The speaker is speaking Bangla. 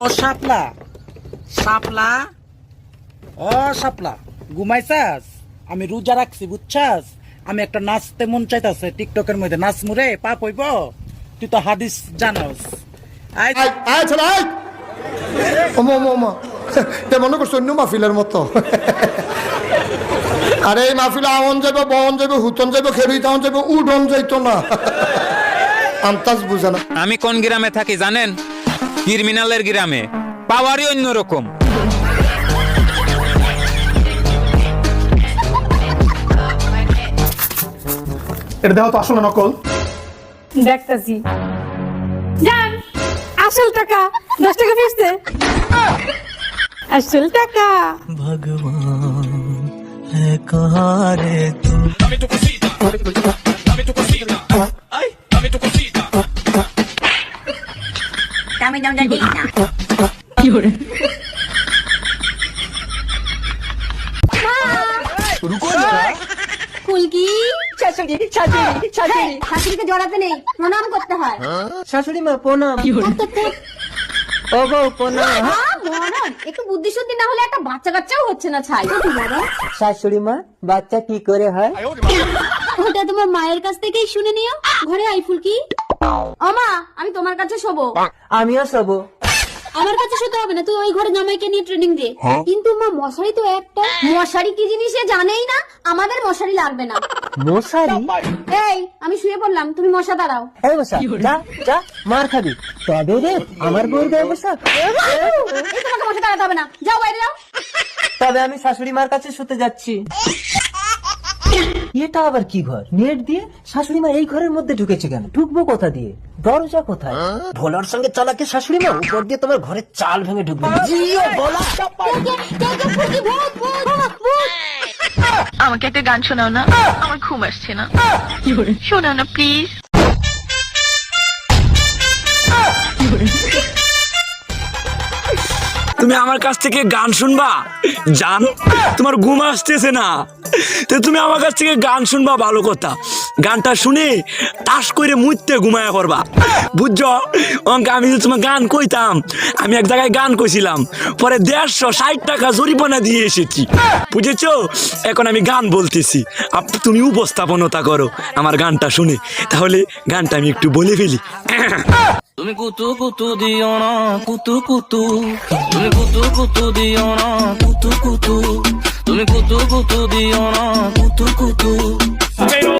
ও শাপলা শাপলা ও শাপলা ঘুমাইছাস? আমি রোজা রাখছি বুঝছাস। আমি একটা নাচতে মন চাইতাছে টিকটকের মধ্যে নাচ মুরে পাপ হইব। তুই তো হাদিস জানোস। আয় আয় চল আয় ওমা ওমা ওমা তে মনে করছো অন্য মাহফিলের মতো। আরে এই মাহফিলে আওয়ান যাইব বহন যাইব হুতন যাইব খেরুই তাওন যাইব উডন যাইতো না। আন্তাজ বুঝে না। আমি কোন গ্রামে থাকি জানেন? ক্রিমিনালের গ্রামে। পাওয়ারই অন্যরকম। এটা দেখো তো আসলে নকল। দেখতাছি জান আসল টাকা 10 টাকা ফিরছে। আসল টাকা भगवान है कहाँ रे तू। কি করে ফুলকি শাশুড়ি শাশুড়ি শাশুড়ি শাশুড়িকে জড়াতে নেই, প্রণাম করতে হয়। শাশুড়ি মা প্রণাম। ও গো প্রণাম। মরণ একটু বুদ্ধি শুদ্ধি না হলে একটা বাচ্চা কাচ্চাও হচ্ছে না। ছাই শাশুড়ি মা বাচ্চা কি করে হয়? ওটা তোমার মায়ের কাছ থেকেই শুনে নিও। ঘরে আই ফুলকি। ও মা, আমি তোমার কাছে শোবো। আমিও শোবো। আমার কাছে শুতে হবে না, তুই ওই ঘরে জামাইকে নিয়ে ট্রেনিং দে। কিন্তু মা মশারি তো একটা। মশারি কি জিনিস সে জানেই না। আমাদের মশারি লাগবে না। মশারি? এই আমি শুয়ে পড়লাম, তুমি মশা দাঁড়াও। এই বসা যা যা মার খাবি। তবে রে আমার বউর গায়ে বসা। এই তোমাকে মশা দাঁড়াতে হবে না, যাও বাইরে যাও। তবে আমি শাশুড়ি মার কাছে শুতে যাচ্ছি। এটা আবার কি ঘর? নেট দিয়ে? শাশুড়ি মা এই ঘরের মধ্যে ঢুকেছে কেন? ঢুকবো কোথা দিয়ে? দরজা কোথায়? ভোলার সঙ্গে চালাকে শাশুড়ি মা উপর দিয়ে তোমার ঘরের চাল ভেঙে ঢুকবে। জিও ভোলা। ফুলকি ভূত ভূত ভূত। আমাকে একটা গান শোনাও না, আমার ঘুম আসছে না। শোনাও না প্লিজ। তুমি আমার কাছ থেকে গান শুনবা? জান তোমার ঘুম আসতেছে না, তো তুমি আমার কাছ থেকে গান শুনবা, ভালো কথা। গানটা শুনে তাস করে মুইতে ঘুমায়া পড়বা, বুঝছো? অঙ্কে আমি যদি তোমার গান কইতাম, আমি এক জায়গায় গান কইছিলাম, পরে 160 টাকা জরিমানা দিয়ে এসেছি, বুঝেছো? এখন আমি গান বলতেছি, তুমি উপস্থাপনতা করো আমার গানটা শুনে। তাহলে গানটা আমি একটু বলে ফেলি। তুমি কুতু কুতু দিও না কুতু কুতু, তুমি কুতু কুতু দিও না কুতু কুতু, তুমি কুতু কুতু দিও না কুতু কুতু।